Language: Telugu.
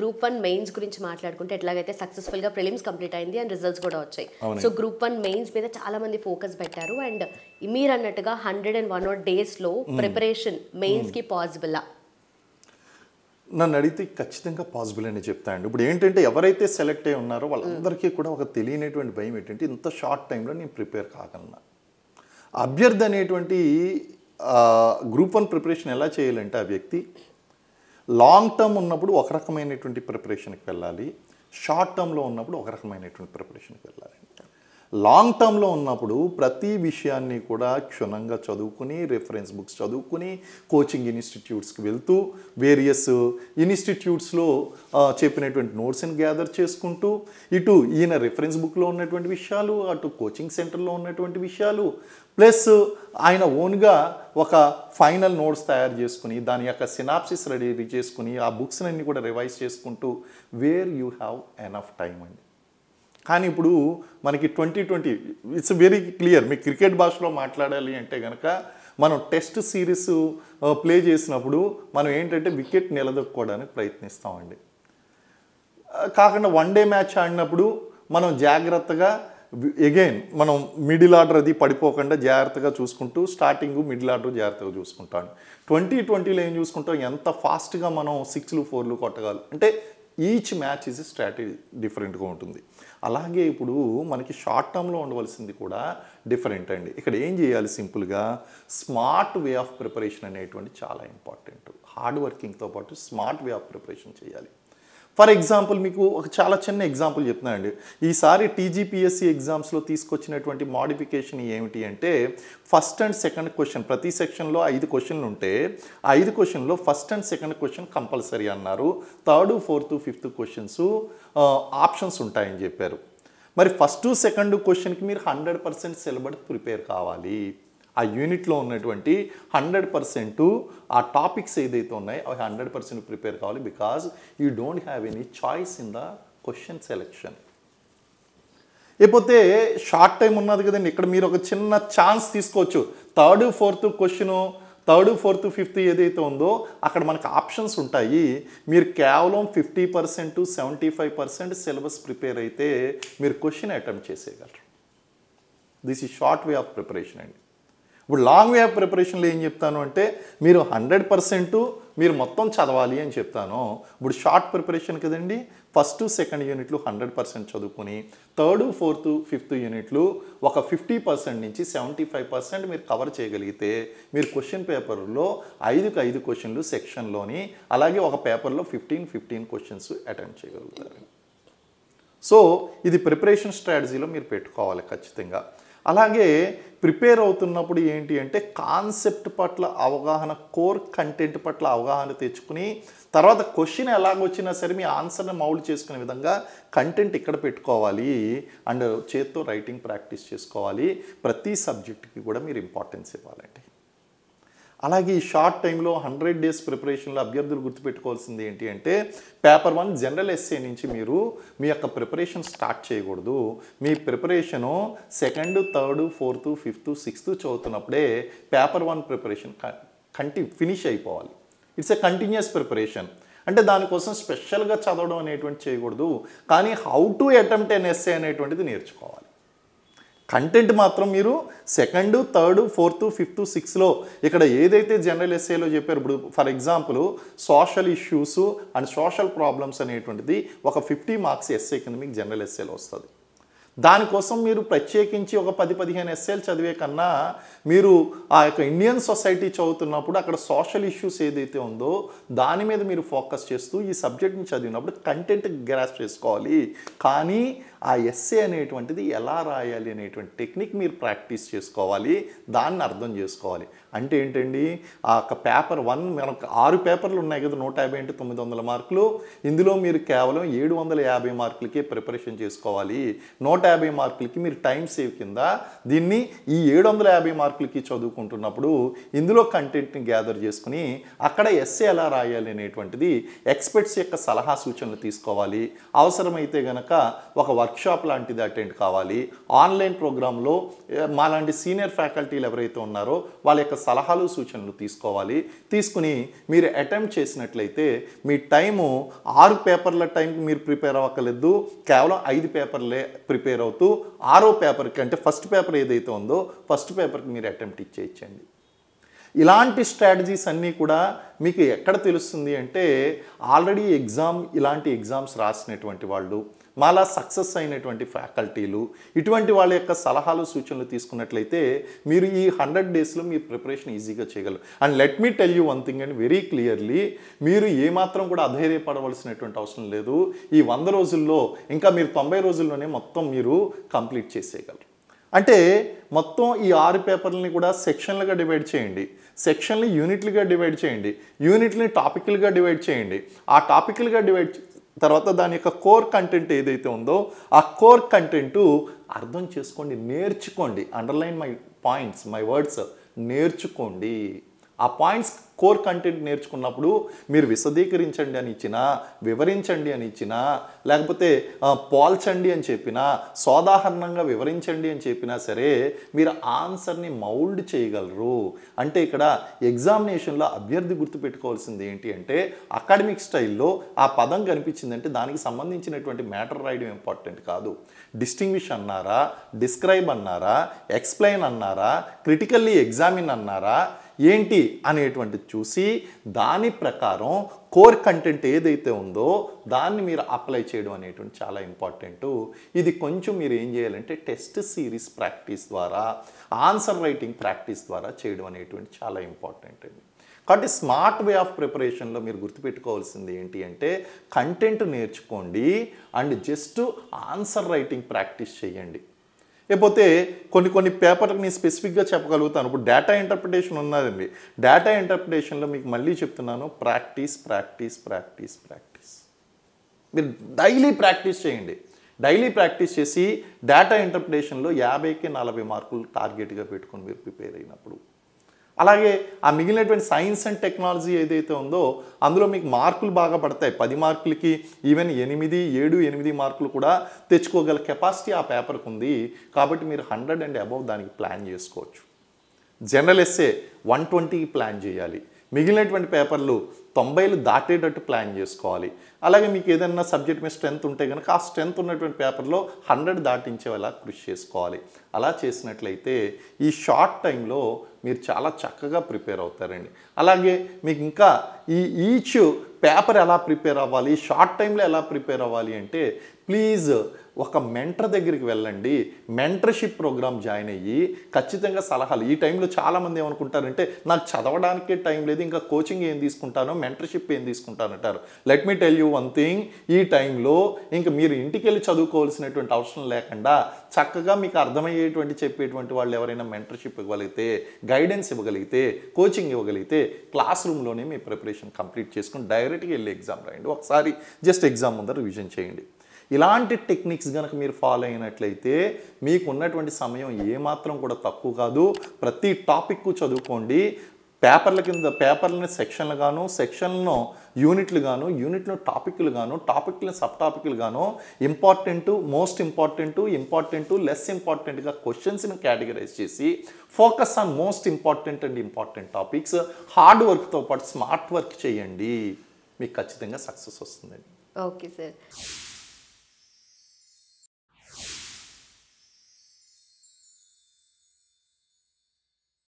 గ్రూప్ 1 మెయిన్స్ గురించి మాట్లాడుకుంటే ఎట్లాగైతే సక్సెస్ఫుల్ గా ప్రిలిమ్స్ కంప్లీట్ అయింది అండ్ రిజల్ట్స్ కూడా వచ్చాయి. సో గ్రూప్ 1 మెయిన్స్ మీద చాలా మంది ఫోకస్ పెట్టారు అండ్ మీరు అన్నట్టుగా 101 డేస్ లో ప్రిపరేషన్ మెయిన్స్ కి పాసిబుల్? నన్ను అడిగితే ఖచ్చితంగా పాసిబుల్ అని చెప్తాను. ఇప్పుడు ఏంటంటే ఎవరైతే సెలెక్ట్ అయి ఉన్నారో వాళ్ళందరికీ కూడా ఒక తెలియనటువంటి భయం ఏంటంటే ఇంత షార్ట్ టైంలో నేను ప్రిపేర్ కాగలనా. అభ్యర్థి అనేటువంటి గ్రూప్ 1 ప్రిపరేషన్ ఎలా చేయాలంటే ఆ వ్యక్తి లాంగ్ టర్మ్ ఉన్నప్పుడు ఒక రకమైనటువంటి ప్రిపరేషన్కి వెళ్ళాలి, షార్ట్ టర్మ్లో ఉన్నప్పుడు ఒక రకమైనటువంటి ప్రిపరేషన్కి వెళ్ళాలి. లాంగ్ టర్మ్లో ఉన్నప్పుడు ప్రతి విషయాన్ని కూడా క్షుణ్ణంగా చదువుకుని రెఫరెన్స్ బుక్స్ చదువుకుని కోచింగ్ ఇన్స్టిట్యూట్స్కి వెళ్తూ వేరియస్ ఇన్స్టిట్యూట్స్లో చెప్పినటువంటి నోట్స్ని గ్యాదర్ చేసుకుంటూ ఇటు ఈయన రెఫరెన్స్ బుక్లో ఉన్నటువంటి విషయాలు, అటు కోచింగ్ సెంటర్లో ఉన్నటువంటి విషయాలు, ప్లస్ ఆయన ఓన్గా ఒక ఫైనల్ నోట్స్ తయారు చేసుకుని దాని యొక్క సినాప్సిస్ రెడీ చేసుకుని ఆ బుక్స్ అన్ని కూడా రివైజ్ చేసుకుంటూ where you have enough time అండి. కానీ ఇప్పుడు మనకి 2020 ఇట్స్ వెరీ క్లియర్. మీకు క్రికెట్ భాషలో మాట్లాడాలి అంటే కనుక మనం టెస్ట్ సిరీస్ ప్లే చేసినప్పుడు మనం ఏంటంటే వికెట్ నిలదొక్కుకోవడానికి ప్రయత్నిస్తామండి. కాకుండా వన్ డే మ్యాచ్ ఆడినప్పుడు మనం జాగ్రత్తగా అగైన్ మనం మిడిల్ ఆర్డర్ అది పడిపోకుండా జాగ్రత్తగా చూసుకుంటూ స్టార్టింగ్ మిడిల్ ఆర్డర్ జాగ్రత్తగా చూసుకుంటాం. 2020లో ఏం చూసుకుంటాం, ఎంత ఫాస్ట్గా మనం 6లు 4లు కొట్టగలం అంటే ఈచ్ మ్యాచ్ ఈజ్ స్ట్రాటజీ డిఫరెంట్గా ఉంటుంది. అలాగే ఇప్పుడు మనకి షార్ట్ టర్మ్లో ఉండవలసింది కూడా డిఫరెంట్ అండి. ఇక్కడ ఏం చేయాలి, సింపుల్గా స్మార్ట్ వే ఆఫ్ ప్రిపరేషన్ అనేటువంటి చాలా ఇంపార్టెంట్. హార్డ్ వర్కింగ్తో పాటు స్మార్ట్ వే ఆఫ్ ప్రిపరేషన్ చేయాలి. ఫర్ ఎగ్జాంపుల్ మీకు ఒక చాలా చిన్న ఎగ్జాంపుల్ చెప్తున్నానండి. ఈసారి టీజీపీఎస్సీ ఎగ్జామ్స్లో తీసుకొచ్చినటువంటి మోడిఫికేషన్ ఏమిటి అంటే ఫస్ట్ అండ్ సెకండ్ క్వశ్చన్ ప్రతి సెక్షన్లో 5 క్వశ్చన్లు ఉంటే 5 క్వశ్చన్లో first and second question compulsory అన్నారు. Third, fourth, fifth questions options ఉంటాయని చెప్పారు. మరి ఫస్ట్ సెకండ్ క్వశ్చన్కి మీరు 100% సిలబస్ ప్రిపేర్ కావాలి. ఆ యూనిట్లో ఉన్నటువంటి 100% ఆ టాపిక్స్ ఏదైతే ఉన్నాయో అవి 100% ప్రిపేర్ కావాలి. Because you don't have any choice in the question selection. లేకపోతే షార్ట్ టైం ఉన్నది కదండి, ఇక్కడ మీరు ఒక చిన్న ఛాన్స్ తీసుకోవచ్చు. Third, fourth question, third, fourth, fifth ఏదైతే ఉందో అక్కడ మనకు ఆప్షన్స్ ఉంటాయి. మీరు కేవలం 50%, 75% సిలబస్ ప్రిపేర్ అయితే మీరు క్వశ్చన్ అటెంప్ట్ చేసేయగలరు. This is short way of preparation అండి. ఇప్పుడు లాంగ్ వే ఆఫ్ ప్రిపరేషన్లో ఏం చెప్తాను అంటే మీరు 100% మీరు మొత్తం చదవాలి అని చెప్తాను. ఇప్పుడు షార్ట్ ప్రిపరేషన్ కదండి, ఫస్ట్ సెకండ్ యూనిట్లు 100% చదువుకుని థర్డ్, ఫోర్త్, ఫిఫ్త్ యూనిట్లు ఒక 50% నుంచి 75% మీరు కవర్ చేయగలిగితే మీరు క్వశ్చన్ పేపర్లో 5కి 5 క్వశ్చన్లు సెక్షన్లోని అలాగే ఒక పేపర్లో 15 క్వశ్చన్స్ అటెంప్ట్ చేయగలుగుతారు. సో ఇది ప్రిపరేషన్ స్ట్రాటజీలో మీరు పెట్టుకోవాలి ఖచ్చితంగా. అలాగే ప్రిపేర్ అవుతున్నప్పుడు ఏంటి అంటే కాన్సెప్ట్ పట్ల అవగాహన, కోర్ కంటెంట్ పట్ల అవగాహన తెచ్చుకుని తర్వాత క్వశ్చన్ ఎలాగొచ్చినా సరే మీ ఆన్సర్ని మౌల్డ్ చేసుకునే విధంగా కంటెంట్ ఇక్కడ పెట్టుకోవాలి. అండ్ చేత్తో రైటింగ్ ప్రాక్టీస్ చేసుకోవాలి. ప్రతి సబ్జెక్ట్కి కూడా మీరు ఇంపార్టెన్స్ ఇవ్వాలండి. అలాగే ఈ షార్ట్ టైంలో 100 డేస్ ప్రిపరేషన్లో అభ్యర్థులు గుర్తుపెట్టుకోవాల్సింది ఏంటి అంటే పేపర్ 1 జనరల్ ఎస్సే నుంచి మీరు మీ యొక్క ప్రిపరేషన్ స్టార్ట్ చేయకూడదు. మీ preparation second, third, fourth, fifth, sixth చదువుతున్నప్పుడే పేపర్ 1 ప్రిపరేషన్ ఫినిష్ అయిపోవాలి. It's a continuous preparation. అంటే దానికోసం స్పెషల్గా చదవడం అనేటువంటి చేయకూడదు. కానీ how to attempt an essay అనేటువంటిది నేర్చుకోవాలి. కంటెంట్ మాత్రం మీరు సెకండ్, థర్డ్, ఫోర్త్, ఫిఫ్త్, సిక్స్త్లో ఇక్కడ ఏదైతే జనరల్ ఎస్సేలో చెప్పారు. ఇప్పుడు for example social issues and social problems అనేటువంటిది ఒక 50 మార్క్స్ ఎస్సే కింద మీకు జనరల్ ఎస్సేలో వస్తుంది. దానికోసం మీరు ప్రత్యేకించి ఒక 10-15 ఎస్సేలు చదివే కన్నా మీరు ఆ యొక్క ఇండియన్ సొసైటీ చదువుతున్నప్పుడు అక్కడ సోషల్ ఇష్యూస్ ఏదైతే ఉందో దాని మీద మీరు ఫోకస్ చేస్తూ ఈ సబ్జెక్ట్ని చదివినప్పుడు కంటెంట్ గ్రాస్ప్ చేసుకోవాలి. కానీ ఆ ఎస్సే అనేటువంటిది ఎలా రాయాలి అనేటువంటి టెక్నిక్ మీరు ప్రాక్టీస్ చేసుకోవాలి. దాన్ని అర్థం చేసుకోవాలి. అంటే ఏంటండి, ఆ యొక్క పేపర్ 1 మనకు 6 పేపర్లు ఉన్నాయి కదా, 150 అంటే 900 మార్కులు. ఇందులో మీరు కేవలం 750 మార్కులకే ప్రిపరేషన్ చేసుకోవాలి. 150 150 మార్కులకి మీరు టైం సేవ్ కింద దీన్ని ఈ 750 మార్కులకి చదువుకుంటున్నప్పుడు ఇందులో కంటెంట్ని గ్యాదర్ చేసుకుని అక్కడ ఎస్సే ఎలా రాయాలి అనేటువంటిది ఎక్స్పర్ట్స్ యొక్క సలహా సూచనలు తీసుకోవాలి. అవసరమైతే గనక ఒక వర్క్షాప్ లాంటిది అటెండ్ కావాలి. ఆన్లైన్ ప్రోగ్రాంలో మాలాంటి సీనియర్ ఫ్యాకల్టీలు ఎవరైతే ఉన్నారో వాళ్ళ యొక్క సలహాలు సూచనలు తీసుకోవాలి. తీసుకుని మీరు అటెంప్ట్ చేసినట్లయితే మీ టైము 6 పేపర్ల టైంకి మీరు ప్రిపేర్ అవ్వకలేదు, కేవలం 5 పేపర్లే ప్రిపేర్ అవుతూ 6వ పేపర్కి అంటే ఫస్ట్ పేపర్ ఏదైతే ఉందో ఫస్ట్ పేపర్కి మీరు అటెంప్ట్ ఇచ్చేయచ్చండి. ఇలాంటి స్ట్రాటజీస్ అన్నీ కూడా మీకు ఎక్కడ తెలుస్తుంది అంటే ఆల్రెడీ ఇలాంటి ఎగ్జామ్స్ రాసినటువంటి వాళ్ళు, మాలా సక్సెస్ అయినటువంటి ఫ్యాకల్టీలు, ఇటువంటి వాళ్ళ యొక్క సలహాలు సూచనలు తీసుకున్నట్లయితే మీరు ఈ 100 డేస్లో మీ ప్రిపరేషన్ ఈజీగా చేయగలరు. And let me tell you one thing and very clearly, మీరు ఏమాత్రం కూడా అధైర్యపడవలసినటువంటి అవసరం లేదు. ఈ 100 రోజుల్లో ఇంకా మీరు 90 రోజుల్లోనే మొత్తం మీరు కంప్లీట్ చేసేయగలరు. అంటే మొత్తం ఈ 6 పేపర్లని కూడా సెక్షన్లుగా డివైడ్ చేయండి, సెక్షన్లు యూనిట్లుగా డివైడ్ చేయండి, యూనిట్ని టాపిక్లుగా డివైడ్ చేయండి. ఆ టాపిక్లుగా డివైడ్ తర్వాత దాని యొక్క కోర్ కంటెంట్ ఏదైతే ఉందో ఆ కోర్ కంటెంట్ అర్థం చేసుకోండి, నేర్చుకోండి. Underline my points, my words, నేర్చుకోండి. ఆ పాయింట్స్ కోర్ కంటెంట్ నేర్చుకున్నప్పుడు మీరు విశదీకరించండి అని ఇచ్చినా, వివరించండి అని ఇచ్చినా, లేకపోతే పోల్చండి అని చెప్పినా, సోదాహరణంగా వివరించండి అని చెప్పినా సరే మీరు ఆన్సర్ని మౌల్డ్ చేయగలరు. అంటే ఇక్కడ ఎగ్జామినేషన్లో అభ్యర్థి గుర్తుపెట్టుకోవాల్సింది ఏంటి అంటే అకాడమిక్ స్టైల్లో ఆ పదం కనిపించిందంటే దానికి సంబంధించినటువంటి మ్యాటర్ రాయడం ఇంపార్టెంట్ కాదు. డిస్టింగ్విష్ అన్నారా, డిస్క్రైబ్ అన్నారా, ఎక్స్ప్లెయిన్ అన్నారా, క్రిటికల్లీ ఎగ్జామిన్ అన్నారా, ఏంటి అనేటువంటిది చూసి దాని ప్రకారం కోర్ కంటెంట్ ఏదైతే ఉందో దాన్ని మీరు అప్లై చేయడం అనేటువంటి చాలా ఇంపార్టెంట్. ఇది కొంచెం మీరు ఏం చేయాలంటే టెస్ట్ సిరీస్ ప్రాక్టీస్ ద్వారా, ఆన్సర్ రైటింగ్ ప్రాక్టీస్ ద్వారా చేయడం అనేటువంటి చాలా ఇంపార్టెంట్ అండి. కాబట్టి స్మార్ట్ వే ఆఫ్ ప్రిపరేషన్లో మీరు గుర్తుపెట్టుకోవాల్సింది ఏంటి అంటే కంటెంట్ నేర్చుకోండి and just answer writing practice చేయండి. లేకపోతే కొన్ని పేపర్కి నేను స్పెసిఫిక్గా చెప్పగలుగుతాను. ఇప్పుడు డేటా ఇంటర్ప్రిటేషన్ ఉన్నదండి. డేటా ఇంటర్ప్రిటేషన్లో మీకు మళ్ళీ చెప్తున్నాను, ప్రాక్టీస్ ప్రాక్టీస్ ప్రాక్టీస్ ప్రాక్టీస్. మీరు డైలీ ప్రాక్టీస్ చేయండి. డైలీ ప్రాక్టీస్ చేసి డేటా ఇంటర్ప్రిటేషన్లో 50కి 40 మార్కులు టార్గెట్గా పెట్టుకొని మీరు ప్రిపేర్ అయినప్పుడు, అలాగే ఆ మిగిలినటువంటి సైన్స్ అండ్ టెక్నాలజీ ఏదైతే ఉందో అందులో మీకు మార్కులు బాగా పడతాయి. 10 మార్కులకి ఈవెన్ 7-8 మార్కులు కూడా తెచ్చుకోగల కెపాసిటీ ఆ పేపర్కి ఉంది. కాబట్టి మీరు 100 అండ్ అబవ్ దానికి ప్లాన్ చేసుకోవచ్చు. జనరల్ ఎస్సే 120కి ప్లాన్ చేయాలి. మిగిలినటువంటి పేపర్లు 90లు దాటేటట్టు ప్లాన్ చేసుకోవాలి. అలాగే మీకు ఏదైనా సబ్జెక్ట్ మీద స్ట్రెంత్ ఉంటే కనుక ఆ స్ట్రెంత్ ఉన్నటువంటి పేపర్లో 100 దాటించేలా కృషి చేసుకోవాలి. అలా చేసినట్లయితే ఈ షార్ట్ టైంలో మీరు చాలా చక్కగా ప్రిపేర్ అవుతారండి. అలాగే మీకు ఇంకా ఈచ్ పేపర్ ఎలా ప్రిపేర్ అవ్వాలి, షార్ట్ టైంలో ఎలా ప్రిపేర్ అవ్వాలి అంటే ప్లీజ్ ఒక మెంటర్ దగ్గరికి వెళ్ళండి. మెంటర్షిప్ ప్రోగ్రామ్ జాయిన్ అయ్యి ఖచ్చితంగా సలహాలు. ఈ టైంలో చాలామంది ఏమనుకుంటారంటే నాకు చదవడానికే టైం లేదు, ఇంకా కోచింగ్ ఏం తీసుకుంటానో, మెంటర్షిప్ ఏం తీసుకుంటానంటారు. Let me tell you one thing, ఈ టైంలో ఇంకా మీరు ఇంటికి వెళ్ళి చదువుకోవాల్సినటువంటి అవసరం లేకుండా చక్కగా మీకు అర్థమయ్యేటువంటి చెప్పేటువంటి వాళ్ళు ఎవరైనా మెంటర్షిప్ ఇవ్వగలిగితే, గైడెన్స్ ఇవ్వగలిగితే, కోచింగ్ ఇవ్వగలిగితే క్లాస్ రూమ్లోనే మీ ప్రిపరేషన్ కంప్లీట్ చేసుకుని డైరెక్ట్గా వెళ్ళి ఎగ్జామ్ రాయండి. ఒకసారి జస్ట్ ఎగ్జామ్ ముందర రివిజన్ చేయండి. ఇలాంటి టెక్నిక్స్ కనుక మీరు ఫాలో అయినట్లయితే మీకు ఉన్నటువంటి సమయం ఏమాత్రం కూడా తక్కువ కాదు. ప్రతి టాపిక్ చదువుకోండి. పేపర్ల కింద పేపర్లని సెక్షన్లు గాను, సెక్షన్లను యూనిట్లు గాను, యూనిట్ను టాపిక్లు గాను, టాపిక్లను సబ్ టాపిక్లు గాను, ఇంపార్టెంట్, మోస్ట్ ఇంపార్టెంట్, లెస్ ఇంపార్టెంట్గా క్వశ్చన్స్ని కేటగరైజ్ చేసి focus on most important and important topics. Hard వర్క్తో పాటు స్మార్ట్ వర్క్ చేయండి, మీకు ఖచ్చితంగా సక్సెస్ వస్తుందండి. Okay sir.